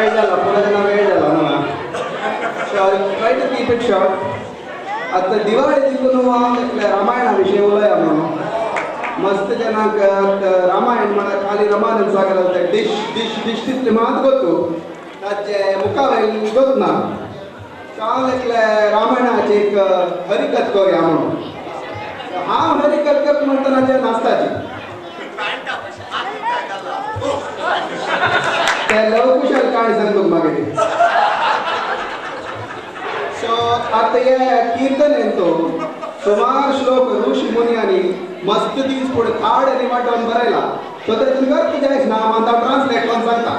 वेळ झाला पुन्हा वेळ झाला ना try to keep it short आता दिवाळी तिथून रामायणा विषयी उलया म्हणून मस्त जनाक रामायण म्हणा खाली रमानंद सागर डिश डिश डिश तितले मात ಗೊತ್ತು ताचे मुखावेल ಗೊತ್ತು ना चांगले रामायणाचे एक हरिकथ करूया म्हणून हा हरिकथ करत म्हणताना नाचताची त्या लवकुशल काणी सांगतो मागे सो आता या कीर्तन येतो सुमार श्लोक ऋषी मुनियांनी मस्त दीस पुढे थाड आणि वाटून बरायला सो त्यातून गर्क जायच ना म्हणता ट्रान्सलेट करून सांगता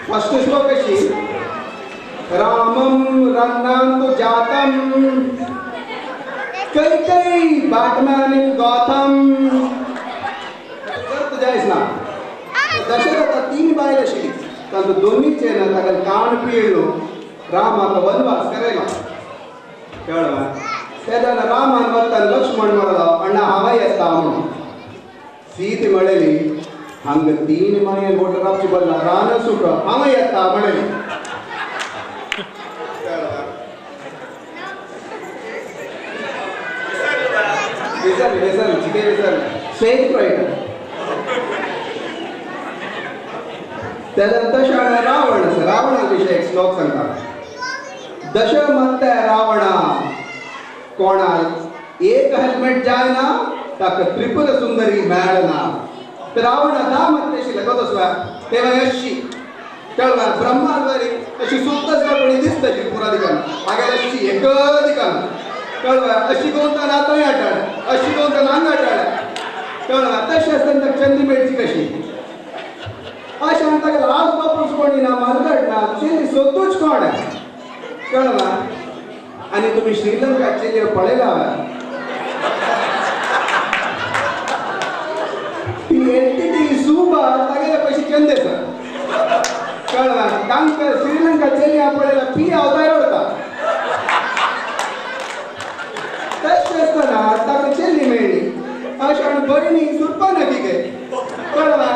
फर्स्ट श्लोक अशी रामम रन्नांतु जातम कैकई बाटमॅन इन गौतम गर्क जायच ना दशरथ तीन बायल अशी तांचो दोनीचे ना ताका कान पिळलो रामाक वनवास करायला कळवा तेदना रामान वत्तान लक्ष्मण म्हणलो अण्णा हांगाय येता म्हणून सीत म्हणली हांगा तीन मायन बोट रावची बदला रान सुट हांगा येता म्हणली विसर चिके विसर सेफ रायटर त्यानंतर तशाने रावणाविषयी एक श्लोक सांगतात दशमत्ते रावणा कोणाक एक हेल्मेट जायना ताका त्रिपुर सुंदरी मेळना तर रावण दामत्ते शिले कसो तेव्हा अशी कळवा ब्रह्मावरी अशी सुप्त जावणी दिसतली पुरा दिकान हागे अशी एक दिकान कळवा अशी कोणता नाताय आटाळ अशी कोणता नांग आटाळ कळवा तशी असताना चंदी मेळची कशी अशा ताका लास्ट बापूस कोणी ना मारगड ना चिली सोदूच कोण कळवा आणि तुम्ही श्रीलंका चिली पळयला ती एंटिटी सुबा तागेले पैसे चंदे सर कळवा तांकां श्रीलंका चिली पळयला पी अवतार होता तशें आसतना ताका चिली मेळ्ळी अशा भयणी सुरपानकी गे कळवा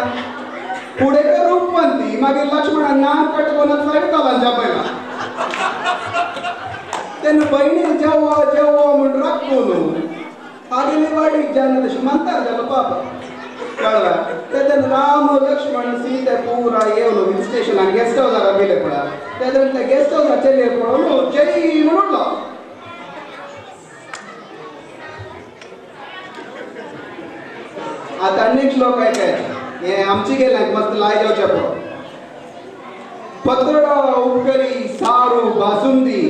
पुढे रूपवंती मागीर लक्ष्मणान नाम कटकोन चढताला जापयला तेन्ना भयणीक जेवो जेवो म्हूण राखून आगेली वाडीक जेन्ना तशी म्हणटार जालो पाप कळ्ळा तेन्ना राम लक्ष्मण सीते पुरा येवन हिल स्टेशनार गेस्ट हावसार आमिल्ले पळय तेन्ना त्या गेस्ट हावसाचेर पळोवन जय म्हणून उरलो आता आनी एक श्लोक ऐकायचा हे आमची गेले मस्त लाय जावचे पळय पत्रडा उपकरी सारू बासुंदी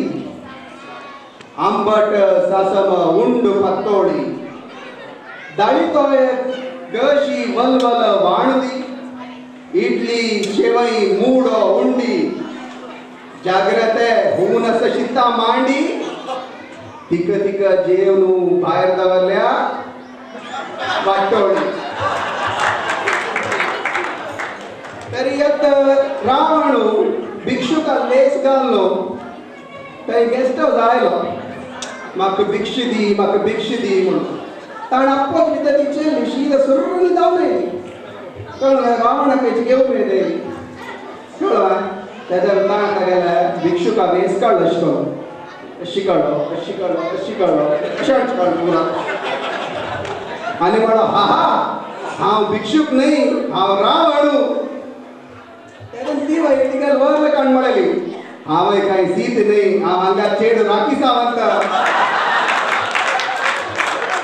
आंबट सासम उंड पत्तोडी दाळीतोय गशी वलवल वाणदी इडली शेवई मूडो उंडी जाग्रते हून शिता मांडी तिक तिक जेवण भायर दवरल्या वाटोळी तरी येत रावण भिक्षुका लेस घाललो थंय गेस्ट हावस आयलो म्हाका भिक्ष दी म्हणून ताण आप्पोच भितर तिचे शीर सुरू जावं कळ्ळें रावणाक हेची घेवून येयली कळ्ळें तेच्या ताण तागेले भिक्षुका वेस काडलो अशी काडलो अशेंच काडलो पुरा आनी म्हणलो हांव भिक्षूक न्ही हांव रावण तेन्ना ती तिका वर काण म्हणली हांव काय सीत न्ही हांव हांगा चेड राखी सावंत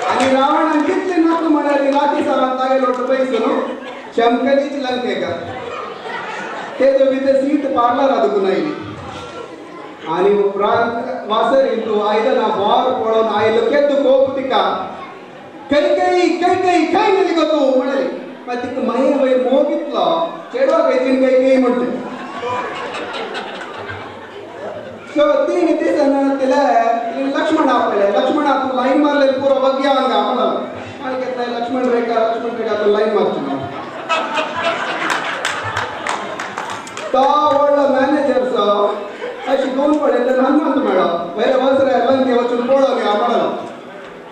आनी रावणान कितले नाका म्हणाली राखी सावंत तागेलो पयसून शंकरीच लंकेकर तेजो भितर सीत पार्लरां दुखून आयली आनी उपरांत वासर इंटू आयदनां बोर पळोवन आयलो केदो कोप तिका कैकई खंय गेली गो तूं म्हणली मागीर तिका माये वयर मोग घेतलो चेडवाक वयचीन कैकई म्हणटा सो तीन दिसान तिला लक्ष्मण आपले लक्ष्मणा तू लाईन मारले पुरो वग्या हांगा म्हणलो आनी घेतले लक्ष्मण रेखा तू लाईन मारची ना तो व्हडलो मॅनेजर सो अशी दोन पडयले हनुमंत मेळ्ळो पयले वचरे लंके वचून पळोवन या म्हणलो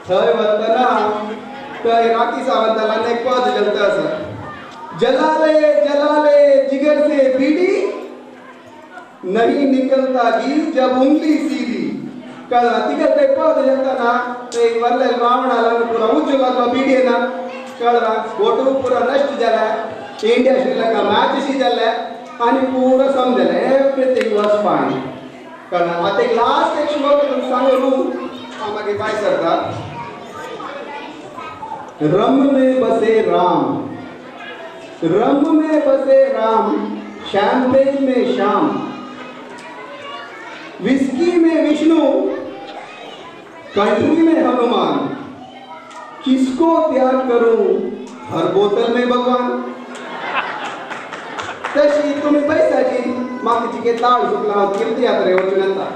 थंय वतना थंय राखी सावंतालान एक पद गेलता आसा जलाले जलाले जिगर से बीडी नहीं निकलतागी जब उंगली सीधी कल तिगल तेप्पाद जंतना ते वल्ले रावणाला पूरा उज्जवला बीडियना कळरा फोटो पूरा नष्ट जाला इंडिया श्रीलंका मॅच शी जाला आणि पूरा समजले एवरीथिंग वाज फाइन कळना आता एक लास्ट एक श्लोक तुम सांगू आमागे काय करता रम में बसे राम शैंपेन में शाम विस्की में विष्णु कंट्री में हनुमान किसको त्याग करूं हर बोतल में भगवान तशी तुम्ही पैसाची मागची के ताळ सुकला किती यात्रे वचनता